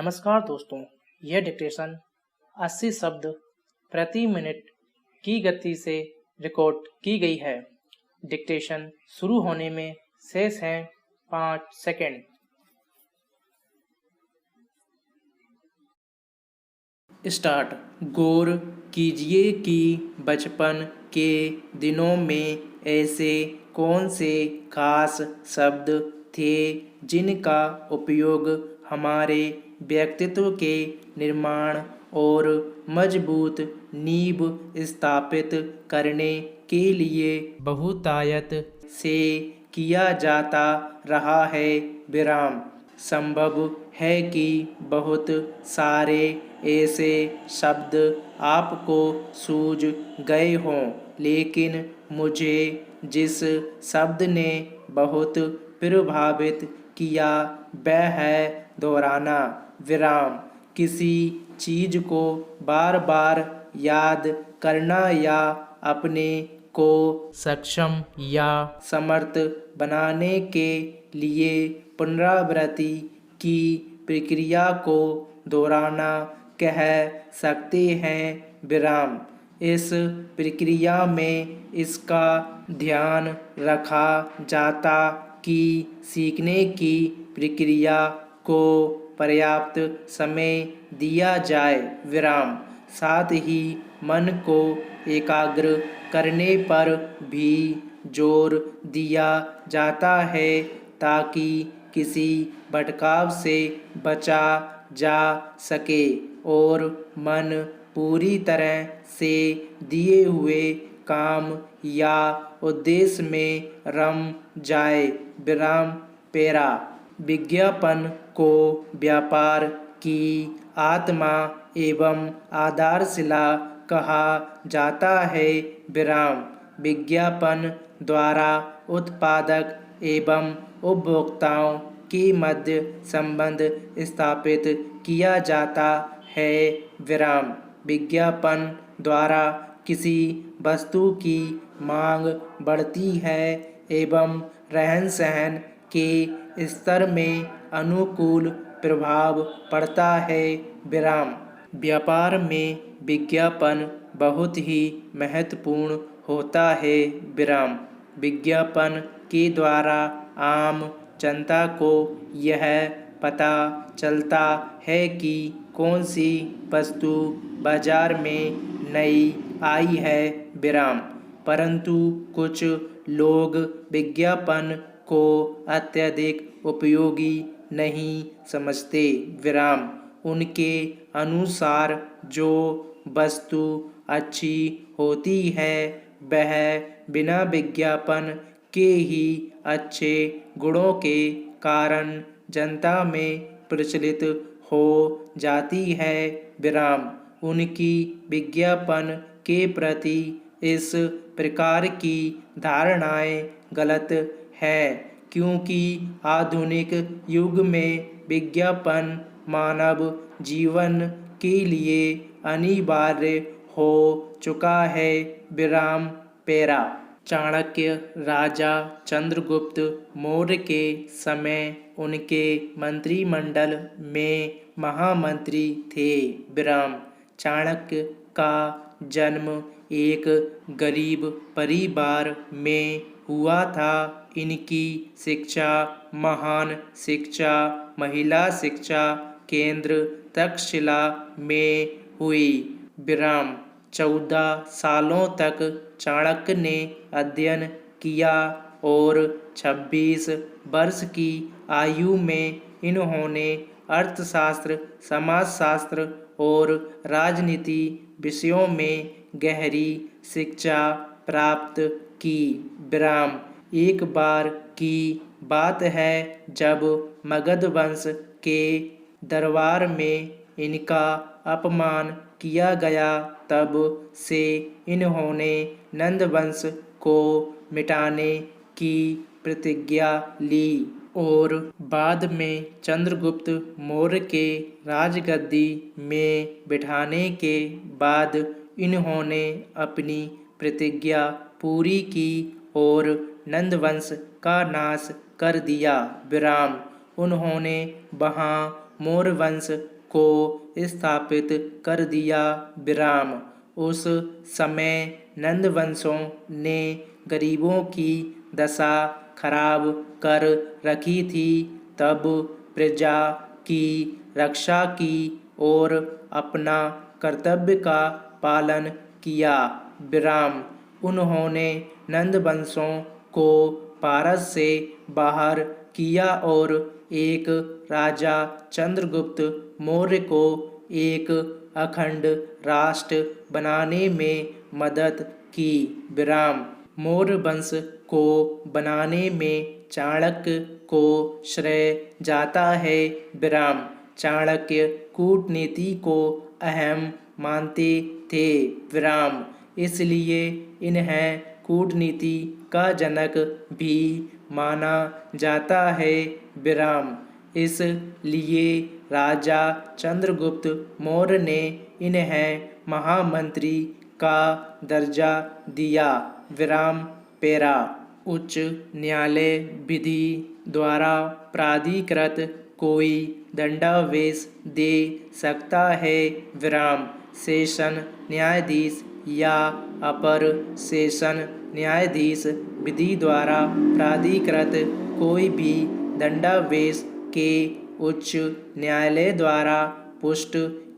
नमस्कार दोस्तों, यह डिक्टेशन 80 शब्द प्रति मिनट की गति से रिकॉर्ड की गई है। डिक्टेशन शुरू होने में शेष हैं 5 सेकंड। स्टार्ट। गौर कीजिए कि बचपन के दिनों में ऐसे कौन से खास शब्द थे जिनका उपयोग हमारे व्यक्तित्व के निर्माण और मजबूत नींव स्थापित करने के लिए बहुतायत से किया जाता रहा है। विराम। संभव है कि बहुत सारे ऐसे शब्द आपको सूझ गए हों, लेकिन मुझे जिस शब्द ने बहुत प्रभावित किया वह है दोहराना। विराम। किसी चीज को बार बार याद करना या अपने को सक्षम या समर्थ बनाने के लिए पुनरावृत्ति की प्रक्रिया को दोहराना कह सकते हैं। विराम। इस प्रक्रिया में इसका ध्यान रखा जाता कि सीखने की प्रक्रिया को पर्याप्त समय दिया जाए। विराम। साथ ही मन को एकाग्र करने पर भी जोर दिया जाता है ताकि किसी भटकाव से बचा जा सके और मन पूरी तरह से दिए हुए काम या उद्देश्य में रम जाए। विराम। पैरा। विज्ञापन को व्यापार की आत्मा एवं आधारशिला कहा जाता है। विराम। विज्ञापन द्वारा उत्पादक एवं उपभोक्ताओं के मध्य संबंध स्थापित किया जाता है। विराम। विज्ञापन द्वारा किसी वस्तु की मांग बढ़ती है एवं रहन सहन के स्तर में अनुकूल प्रभाव पड़ता है। विराम। व्यापार में विज्ञापन बहुत ही महत्वपूर्ण होता है। विराम। विज्ञापन के द्वारा आम जनता को यह पता चलता है कि कौन सी वस्तु बाजार में नई आई है। विराम। परंतु कुछ लोग विज्ञापन को अत्यधिक उपयोगी नहीं समझते। विराम। उनके अनुसार जो वस्तु अच्छी होती है वह बिना विज्ञापन के ही अच्छे गुणों के कारण जनता में प्रचलित हो जाती है। विराम। उनकी विज्ञापन के प्रति इस प्रकार की धारणाएं गलत है क्योंकि आधुनिक युग में विज्ञापन मानव जीवन के लिए अनिवार्य हो चुका है। विराम। पैरा। चाणक्य राजा चंद्रगुप्त मौर्य के समय उनके मंत्रिमंडल में महामंत्री थे। विराम। चाणक्य का जन्म एक गरीब परिवार में हुआ था। इनकी शिक्षा महान शिक्षा महिला शिक्षा केंद्र तक्षशिला में हुई। विराम। 14 सालों तक चाणक्य ने अध्ययन किया और 26 वर्ष की आयु में इन्होंने अर्थशास्त्र, समाजशास्त्र और राजनीति विषयों में गहरी शिक्षा प्राप्त की। विराम। एक बार की बात है जब मगध वंश के दरबार में इनका अपमान किया गया, तब से इन्होंने नंद वंश को मिटाने की प्रतिज्ञा ली और बाद में चंद्रगुप्त मौर्य के राजगद्दी में बिठाने के बाद इन्होंने अपनी प्रतिज्ञा पूरी की और नंदवंश का नाश कर दिया। विराम। उन्होंने वहाँ मौर्य वंश को स्थापित कर दिया। विराम। उस समय नंद वंशों ने गरीबों की दशा खराब कर रखी थी। तब प्रजा की रक्षा की और अपना कर्तव्य का पालन किया। विराम। उन्होंने नंद वंशों को पारस से बाहर किया और एक राजा चंद्रगुप्त मौर्य को एक अखंड राष्ट्र बनाने में मदद की। विराम। मौर्य वंश को बनाने में चाणक्य को श्रेय जाता है। विराम। चाणक्य कूटनीति को अहम मानते थे। विराम। इसलिए इन्हें कूटनीति का जनक भी माना जाता है। विराम। इसलिए राजा चंद्रगुप्त मौर्य ने इन्हें महामंत्री का दर्जा दिया। विराम। पैरा। उच्च न्यायालय विधि द्वारा प्राधिकृत कोई दंडावेश दे सकता है। विराम। सेशन न्यायाधीश या अपर सेशन न्यायाधीश विधि द्वारा प्राधिकृत कोई भी दंडावेश के उच्च न्यायालय द्वारा पुष्ट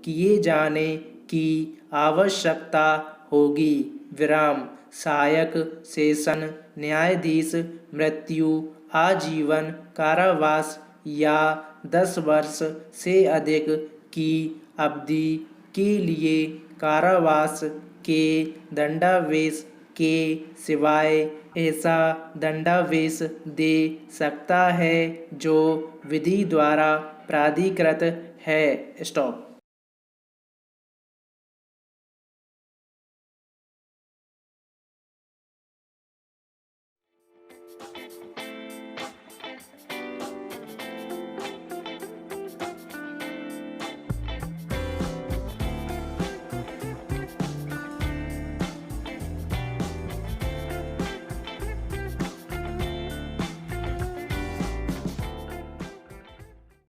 किए जाने की आवश्यकता होगी। विराम। सहायक सेशन न्यायाधीश मृत्यु, आजीवन कारावास या 10 वर्ष से अधिक की अवधि के लिए कारावास के दंडावेश के सिवाय ऐसा दंडावेश दे सकता है जो विधि द्वारा प्राधिकृत है। स्टॉप।